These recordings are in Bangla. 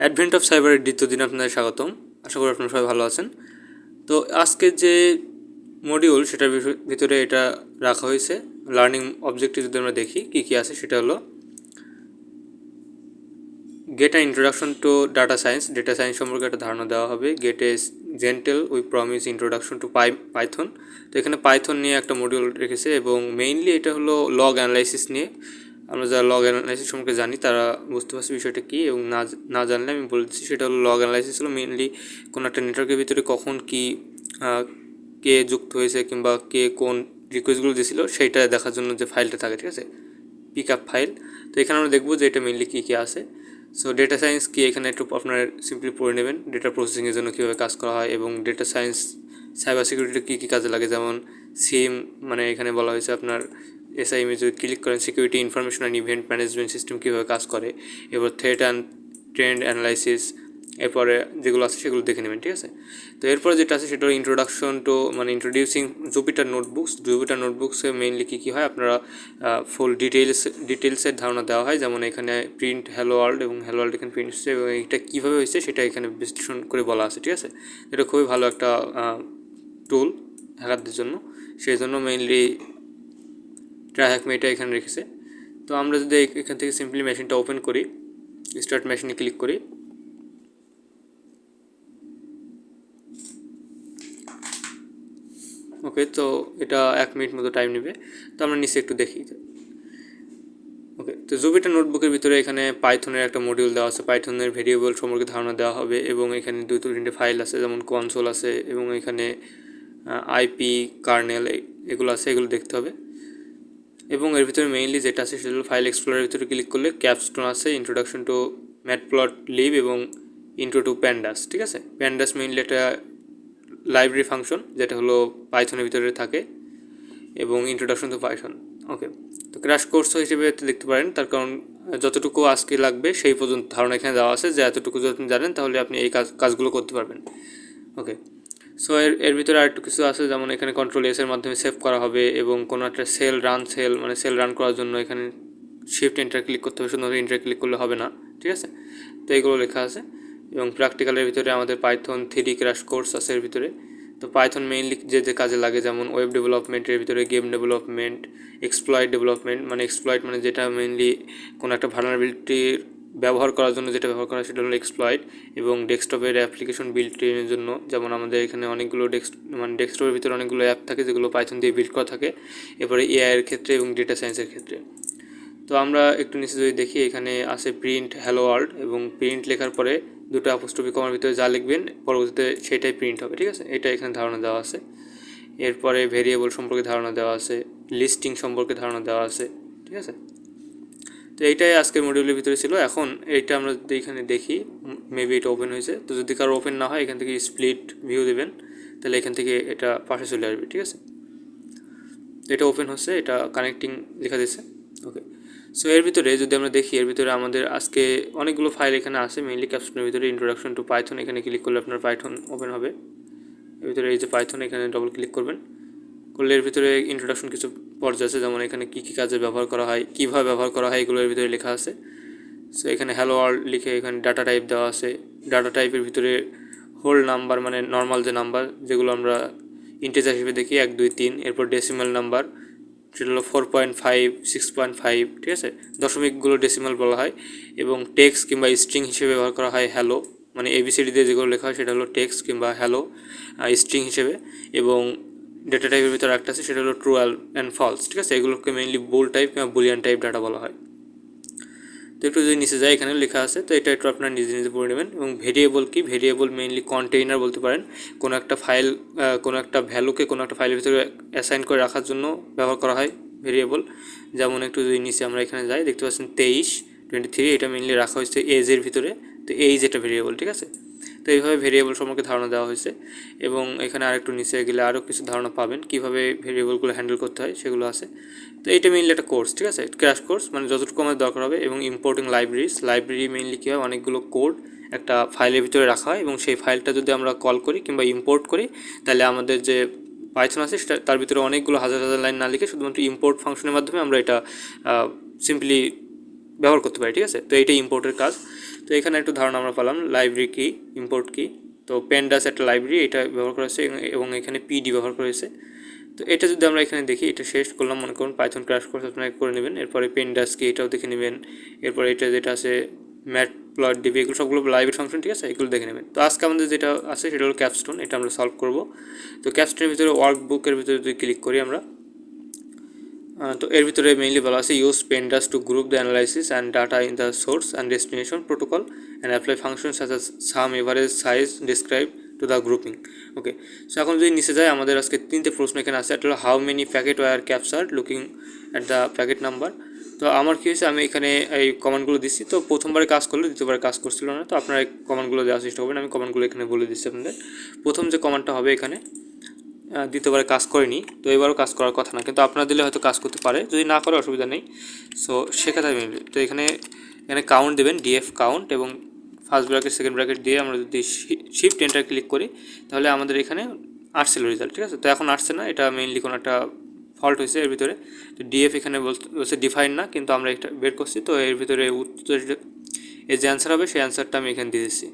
অ্যাডভেন্ট অফ সাইবারের দ্বিতীয় দিনে আপনাদের স্বাগতম। আশা করি আপনারা সবাই ভালো আছেন। তো আজকে যে মডিউল সেটার ভিতরে এটা রাখা হয়েছে লার্নিং অবজেক্টিভ। যদি আমরা দেখি কী কী আছে, সেটা হলো get a introduction to data science. Data science সম্পর্কে একটা ধারণা দেওয়া হবে। Gate a gentle we promise introduction to Python. তো এখানে পাইথন নিয়ে একটা মডিউল রেখেছে এবং মেইনলি এটা হলো লগ অ্যানালাইসিস নিয়ে। আমরা যারা লগ অ্যানালাইসিস সম্পর্কে জানি তারা বুঝতে পারছি বিষয়টা কী, এবং না জানলে আমি বলে দিচ্ছি। সেটা হলো লগ অ্যানালাইসিস হলো মেইনলি কোনো একটা নেটওয়ার্কের ভিতরে কখন কী কে যুক্ত হয়েছে কিংবা কে কোন রিকোয়েস্টগুলো দিয়েছিল সেইটা দেখার জন্য যে ফাইলটা থাকে, ঠিক আছে, পিক আপ ফাইল। তো এখানে আমরা দেখবো যে এটা মেইনলি কী কী আছে। সো ডেটা সায়েন্স কি এখানে একটু আপনারা সিম্পলি পড়ে নেবেন, ডেটা প্রসেসিংয়ের জন্য কীভাবে কাজ করা হয় এবং ডেটা সায়েন্স সাইবার সিকিউরিটি কী কী কাজে লাগে। যেমন সিম, মানে এখানে বলা হয়েছে আপনার এসআইএমে যদি ক্লিক করেন security information and event management system কীভাবে কাজ করে, এবার থ্রেট অ্যান্ড ট্রেন্ড অ্যানালাইসিস, এরপরে যেগুলো আছে সেগুলো দেখে নেবেন, ঠিক আছে। তো এরপরে যেটা আছে সেটা ইন্ট্রোডাকশন টু, মানে ইন্ট্রোডিউসিং জুপিটার নোটবুকস। জুপিটার নোটবুকসে মেইনলি কী কী হয় আপনারা ফুল ডিটেলসের ধারণা দেওয়া হয়। যেমন এখানে প্রিন্ট হ্যালো ওয়ার্ল্ড, এবং হ্যালো ওয়ার্ল্ড এখানে প্রিন্ট হচ্ছে এবং এটা কীভাবে হয়েছে সেটা এখানে বিশ্লেষণ করে বলা আছে, ঠিক আছে। এটা খুবই ভালো একটা টুল হ্যাকারদের জন্য, সেই জন্য মেইনলি ট্রাইহ্যাকমেটা এখানে রেখেছে। তো আমরা যদি এখান থেকে সিম্পলি মেশিনটা ওপেন করি, স্টার্ট মেশিনে ক্লিক করি, ওকে। তো এটা 1 মিনিট মতো টাইম নেবে। তো আমরা নিচে একটু দেখি। ওকে, তো জুপিটার নোটবুকের ভিতরে এখানে পাইথনের একটা মডিউল দেওয়া আছে। পাইথনের ভেরিয়েবল সম্পর্কে ধারণা দেওয়া হবে এবং এখানে 2-3টে ফাইল আছে, যেমন কনসোল আছে এবং এখানে আইপি কার্নেল এগুলো আছে, এগুলো দেখতে হবে। এবং এর ভিতরে মেইনলি যেটা আছে সেটা হলো ফাইল এক্সপ্লোরের ভিতরে ক্লিক করলে ক্যাপস্টোন আছে, ইন্ট্রোডাকশন টু ম্যাটপ্লটলিব এবং ইন্ট্রো টু প্যান্ডাস, ঠিক আছে। প্যান্ডাস মেইনলি একটা লাইব্রেরি ফাংশন যেটা হলো পাইথনের ভিতরে থাকে, এবং ইন্ট্রোডাকশন টু পাইথন। ওকে, তো ক্র্যাশ কোর্স হিসেবে দেখতে পারেন, তার কারণ যতটুকু আজকে লাগবে সেই পর্যন্ত ধারণা এখানে দেওয়া আছে, যে এতটুকু যদি আপনি জানেন তাহলে আপনি এই কাজগুলো করতে পারবেন। ওকে, সো এর ভিতরে আরেকটু কিছু আছে, যেমন এখানে কন্ট্রোল এস এর মাধ্যমে সেভ করা হবে এবং কোনো একটা সেল মানে সেল রান করার জন্য এখানে শিফট এন্টার ক্লিক করতে হবে, শুধুমাত্র এন্টার ক্লিক করলে হবে না, ঠিক আছে। তো এইগুলো লেখা আছে। এবং প্র্যাকটিক্যালের ভিতরে আমাদের পাইথন 3D ক্র্যাশ কোর্স আছে এর ভিতরে। তো পাইথন মেইনলি যে কাজে লাগে, যেমন ওয়েব ডেভেলপমেন্টের ভিতরে গেম ডেভেলপমেন্ট, এক্সপ্লয়েট ডেভেলপমেন্ট, মানে এক্সপ্লয়েট মানে যেটা মেইনলি কোনো একটা ভালনারেবিলিটির ব্যবহার করার জন্য যেটা ব্যবহার করা সেটা হলো এক্সপ্লয়েট, এবং ডেস্কটপের অ্যাপ্লিকেশন বিল্ডের জন্য, যেমন আমাদের এখানে অনেকগুলো ডেস্কটপের ভিতরে অনেকগুলো অ্যাপ থাকে যেগুলো পাইথন দিয়ে বিল্ড করা থাকে, এরপরে এআই এর ক্ষেত্রে এবং ডেটা সায়েন্সের ক্ষেত্রে। তো আমরা একটু নিচে যদি দেখি, এখানে আছে প্রিন্ট হ্যালো ওয়ার্ল্ড, এবং প্রিন্ট লেখার পরে দুটো অ্যাপোস্ট্রফি কমার ভিতরে যা লিখবেন পরবর্তীতে সেটাই প্রিন্ট হবে, ঠিক আছে। এটা এখানে ধারণা দেওয়া আছে। এরপরে ভেরিয়েবল সম্পর্কে ধারণা দেওয়া আছে, লিস্টিং সম্পর্কে ধারণা দেওয়া আছে, ঠিক আছে। তো এইটাই আজকের মডিউলের ভিতরে ছিল। এখন এইটা আমরা যদি এখানে দেখি, মেবি এটা ওপেন হয়েছে। তো যদি কারো ওপেন না হয় এখান থেকে স্প্লিট ভিউ দেবেন, তাহলে এখান থেকে এটা পাশে চলে আসবে, ঠিক আছে। এটা ওপেন হচ্ছে, এটা কানেক্টিং লেখা দিচ্ছে। ওকে, সো এর ভিতরে যদি আমরা দেখি, এর ভিতরে আমাদের আজকে অনেকগুলো ফাইল এখানে আছে। মেইনলি ক্যাপশনের ভিতরে ইন্ট্রোডাকশন টু পাইথন, এখানে ক্লিক করলে আপনার পাইথন ওপেন হবে। এর ভিতরে এই যে পাইথন, এখানে ডবল ক্লিক করবেন, করলে এর ভিতরে ইন্ট্রোডাকশন কিছু পর্যায়ে আছে, যেমন এখানে কী কী কাজে ব্যবহার করা হয়, কীভাবে ব্যবহার করা হয়, এগুলো এর ভিতরে লেখা আছে। সো এখানে হ্যালো ওয়ার্ল্ড লিখে এখানে ডাটা টাইপ দেওয়া আছে। ডাটা টাইপের ভিতরে হোল নাম্বার, মানে নর্মাল যে নাম্বার যেগুলো আমরা ইন্টিজার হিসেবে দেখি 1 2 3, এরপর ডেসিমাল নাম্বার সেটা হলো 4.5 6.5, ঠিক আছে। দশমিকগুলো ডেসিমাল বলা হয়। এবং টেক্সট কিংবা স্ট্রিং হিসেবে ব্যবহার করা হয় হ্যালো, মানে এবিসিডি দিয়ে যেগুলো লেখা হয় সেটা হলো টেক্সট কিংবা হ্যালো স্ট্রিং হিসেবে। এবং ডেটা টাইপের ভিতরে একটা আছে সেটা হলো ট্রু অ্যান্ড ফলস, ঠিক আছে। এগুলোকে মেইনলি বুল টাইপ কিংবা বুলিয়ান টাইপ ডাটা বলা হয়। তো একটু যদি নিচে যায়, এখানে লেখা আছে, তো এটা একটু আপনারা নিজে নিজে পড়ে নেবেন। এবং ভেরিয়েবল কি, ভেরিয়েবল মেইনলি কন্টেইনার বলতে পারেন, কোনো একটা ফাইল কোনো একটা ভ্যালুকে কোনো একটা ফাইলের ভিতরে অ্যাসাইন করে রাখার জন্য ব্যবহার করা হয় ভেরিয়েবল। যেমন একটু যদি নিচে আমরা এখানে যাই, দেখতে পাচ্ছেন 23 এটা মেইনলি রাখা হয়েছে এজের ভিতরে। তো এইজ এটা ভেরিয়েবল, ঠিক আছে। তো এইভাবে ভেরিয়েবল সম্পর্কে ধারণা দেওয়া হয়েছে। এবং এখানে আরেকটু নিচে গেলে আরও কিছু ধারণা পাবেন কীভাবে ভেরিয়েবলগুলো হ্যান্ডেল করতে হয়, সেগুলো আছে। তো এইটা মেইনলি একটা কোর্স, ঠিক আছে, ক্র্যাশ কোর্স, মানে যতটুকু আমাদের দরকার হবে। এবং ইম্পোর্টিং লাইব্রেরি মেইনলি কী হয়, অনেকগুলো কোড একটা ফাইলের ভিতরে রাখা হয়, এবং সেই ফাইলটা যদি আমরা কল করি কিংবা ইম্পোর্ট করি, তাহলে আমাদের যে পাইথন আছে সেটা তার ভিতরে অনেকগুলো হাজার হাজার লাইন না লিখে শুধুমাত্র ইম্পোর্ট ফাংশনের মাধ্যমে আমরা এটা সিম্পলি ব্যবহার করতে পারি, ঠিক আছে। তো এইটাই ইম্পোর্টের কাজ। তো তো এখানে একটু ধারণা আমরা পেলাম লাইব্রেরি কি, ইম্পোর্ট কি। তো পেন্ডাস একটা লাইব্রেরি, এটা ব্যবহার করা হয়েছে এবং এখানে পিডি ব্যবহার করা হয়েছে। তো এটা যদি আমরা এখানে দেখি, এটা শেষ করলাম, মনে করুন পাইথন ক্র্যাশ কোর্স আপনারা করে নেবেন। এরপরে পেন্ডাস কি এটাও দেখে নেবেন। এরপরে এটা যেটা আছে ম্যাট প্লট ডিবি, এগুলো সবগুলো লাইব্রেরি ফাংশন, ঠিক আছে, এগুলো দেখে নেবেন। তো আজকে আমাদের যেটা আছে সেটা হলো ক্যাপস্টোন, এটা আমরা সলভ করব। তো ক্যাপস্টোনের ভিতরে ওয়ার্কবুকের ভিতরে যদি ক্লিক করি আমরা, তো এর ভিতরে মেইনলি বলা আছে use pandas to group the analysis and data in the source and destination protocol and apply function such as sum, average, size describe to the grouping. Okay, so এখন যদি নিচে যায়, আমাদের আজকে 3টে প্রশ্ন এখানে আছে। একটা হলো how many packet were captured looking at the packet number. তো আমার কী হয়েছে, আমি এখানে এই কমান্ডগুলো দিচ্ছি, তো প্রথমবারে কাজ করলে দ্বিতীয়বারে কাজ করছিল না। তো আপনারা এই কমান্ডগুলো দেওয়ার চেষ্টা করবেন, আমি কমান্ডগুলো এখানে বলে দিচ্ছি আপনাদের। প্রথম যে কমান্ডটা হবে এখানে দ্বিতীয়বারে কাজ করেনি, তো এবারও কাজ করার কথা না, কিন্তু আপনারা দিলে হয়তো কাজ করতে পারে, যদি না করে অসুবিধা নেই। সো সেক্ষেত্রে মিলবে। তো এখানে কাউন্ট দেবেন, ডিএফ কাউন্ট, এবং ফার্স্ট ব্র্যাকেট সেকেন্ড ব্র্যাকেট দিয়ে আমরা যদি শিফট এন্টার ক্লিক করি, তাহলে আমাদের এখানে আসছিল রেজাল্ট, ঠিক আছে। তো এখন আসছে না, এটা মেইনলি কোনো একটা ফল্ট হয়েছে এর ভিতরে। তো ডিএফ এখানে বলছে ডিফাইন না, কিন্তু আমরা একটা বের করছি। তো এর ভিতরে উত্তর এর যে অ্যান্সার হবে সেই অ্যান্সারটা আমি এখানে দিয়ে দিচ্ছি।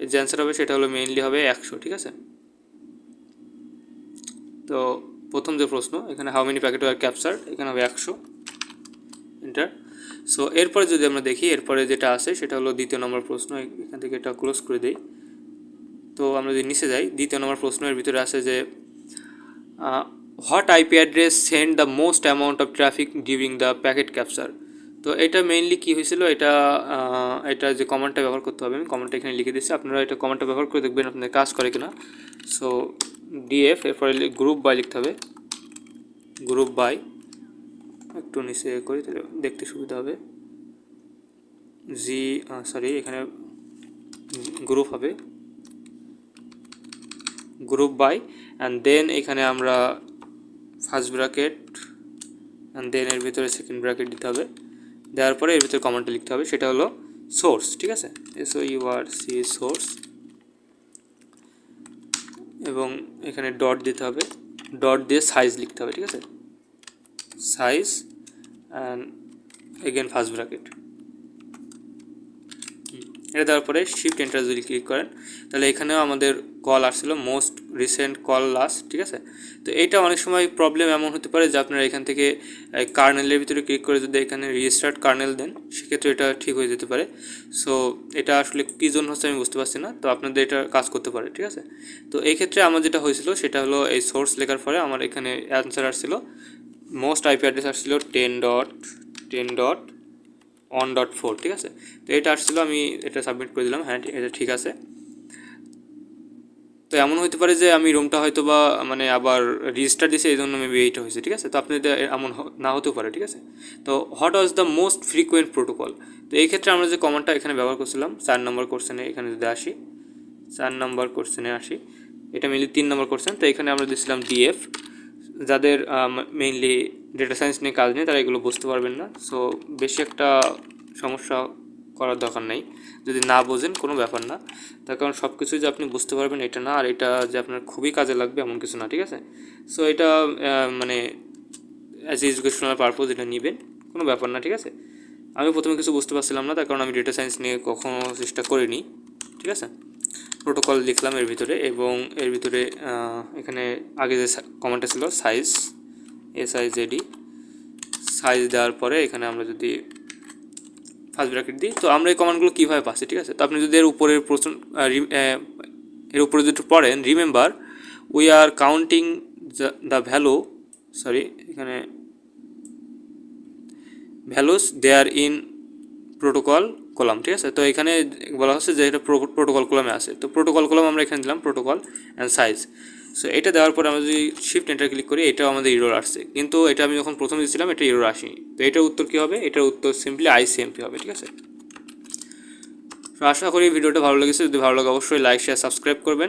এর যে অ্যান্সার হবে সেটা হলো মেইনলি হবে 100, ঠিক আছে। তো প্রথম যে প্রশ্ন এখানে how many packet were captured, এখানে হবে 100, এন্টার। সো এরপরে যদি আমরা দেখি, এরপরে যেটা আছে সেটা হলো দ্বিতীয় নম্বর প্রশ্ন। এখান থেকে এটা ক্লোজ করে দিই। তো আমরা যদি নিচে যাই, দ্বিতীয় নম্বর প্রশ্নের ভিতরে আছে যে what IP address send the most amount of traffic during the packet capture. তো এটা মেইনলি কী হয়েছিল, এটা যে কমান্ডটা ব্যবহার করতে হবে, আমি কমান্ডটা এখানে লিখে দিচ্ছি, আপনারা এটা কমান্ডটা ব্যবহার করে দেখবেন আপনাদের কাজ করে কিনা। সো ডিএফ, এরপরে গ্রুপ বাই লিখতে হবে, গ্রুপ বাই, একটু নিচে করি তাহলে দেখতে সুবিধা হবে। এখানে গ্রুপ হবে, গ্রুপ বাই, অ্যান্ড দেন এখানে আমরা ফার্স্ট ব্র্যাকেট অ্যান্ড দেন এর ভিতরে সেকেন্ড ব্র্যাকেট দিতে হবে। দেওয়ার পরে এর ভিতরে কমান্ডটা লিখতে হবে, সেটা হলো সোর্স, ঠিক আছে, SOURC সোর্স, এবং এখানে ডট দিতে হবে, ডট দিয়ে সাইজ লিখতে হবে, ঠিক আছে, size, and again first bracket. এটা দেওয়ার পরে শিফট এন্টার যদি ক্লিক করেন, তাহলে এখানেও আমাদের কল আসছিলো মোস্ট রিসেন্ট কল লাস্ট, ঠিক আছে। তো এইটা অনেক সময় প্রবলেম এমন হতে পারে যে আপনারা এখান থেকে কার্নেলের ভিতরে ক্লিক করে যদি এখানে রিস্টার্ট কার্নেল দেন, সেক্ষেত্রে এটা ঠিক হয়ে যেতে পারে। সো এটা আসলে কী জন্য হচ্ছে আমি বুঝতে পারছি না, তো আপনাদের এটা কাজ করতে পারে, ঠিক আছে। তো এই ক্ষেত্রে আমার যেটা হয়েছিল সেটা হলো এই সোর্স লেখার পরে আমার এখানে অ্যান্সার আসছিল, মোস্ট আইপি অ্যাড্রেস আসছিল 10.10.1.4, ঠিক আছে। তো এটা আসছিলো, আমি এটা সাবমিট করে দিলাম, হ্যাঁ এটা ঠিক আছে। তো এমন হতে পারে যে আমি রুমটা হয়তো বা মানে আবার রেজিস্টার দিয়েছি, এই জন্য মেবি এইটা হয়েছে, ঠিক আছে। তো আপনাদের এমন না হতেও পারে, ঠিক আছে। তো what was the most frequent protocol, তো এই ক্ষেত্রে আমরা যে কমান্ডটা এখানে ব্যবহার করছিলাম 4 নম্বর কোশ্চেনে, এখানে যদি আসি 4 নম্বর কোশ্চেনে আসি, এটা মেনলি 3 নম্বর কোশ্চেন। তো এখানে আমরা দিয়েছিলাম ডিএফ। যাদের মেইনলি ডেটা সায়েন্স নিয়ে কাজ নেই তারা এগুলো বুঝতে পারবেন না, সো বেশি একটা সমস্যা করার দরকার নেই, যদি না বোঝেন কোনো ব্যাপার না, তার কারণ সব কিছুই যে আপনি বুঝতে পারবেন এটা না, আর এটা যে আপনার খুবই কাজে লাগবে এমন কিছু না, ঠিক আছে। সো এটা মানে অ্যাজ এডুকেশনাল পারপোজ এটা নেবেন, কোনো ব্যাপার না, ঠিক আছে। আমি প্রথমে কিছু বুঝতে পারছিলাম না, তার কারণ আমি ডেটা সায়েন্স নিয়ে কখনো চেষ্টা করিনি, ঠিক আছে। প্রোটোকল লিখলাম এর ভিতরে, এবং এর ভিতরে এখানে আগে যে কমান্ডটা ছিল সাইজ, SIZD, সাইজ দেওয়ার পরে এখানে আমরা যদি ফার্স্ট ব্র্যাকেট দিই, তো আমরা এই কমান্ডগুলো কীভাবে পাচ্ছি, ঠিক আছে। তো আপনি যদি এর উপরের প্রশ্ন এর উপরে যদি পড়েন, remember we are counting the value, এখানে values there in protocol column, ঠিক আছে। তো এখানে বলা হচ্ছে যে এটা প্রোটোকল কলামে আছে, তো প্রোটোকল কলাম আমরা এখানে দিলাম প্রোটোকল অ্যান্ড সাইজ। সো এটা দেওয়ার পরে আমরা যদি শিফট এন্টার ক্লিক করি, এটাও আমাদের এরর আসছে, কিন্তু এটা আমি যখন প্রথমে দিয়েছিলাম এটা এরর আসেনি। তো এটার উত্তর কী হবে, এটার উত্তর সিম্পলি ICMP হবে, ঠিক আছে। তো আশা করি ভিডিওটা ভালো লেগেছে, যদি ভালো লাগে অবশ্যই লাইক শেয়ার সাবস্ক্রাইব করবেন।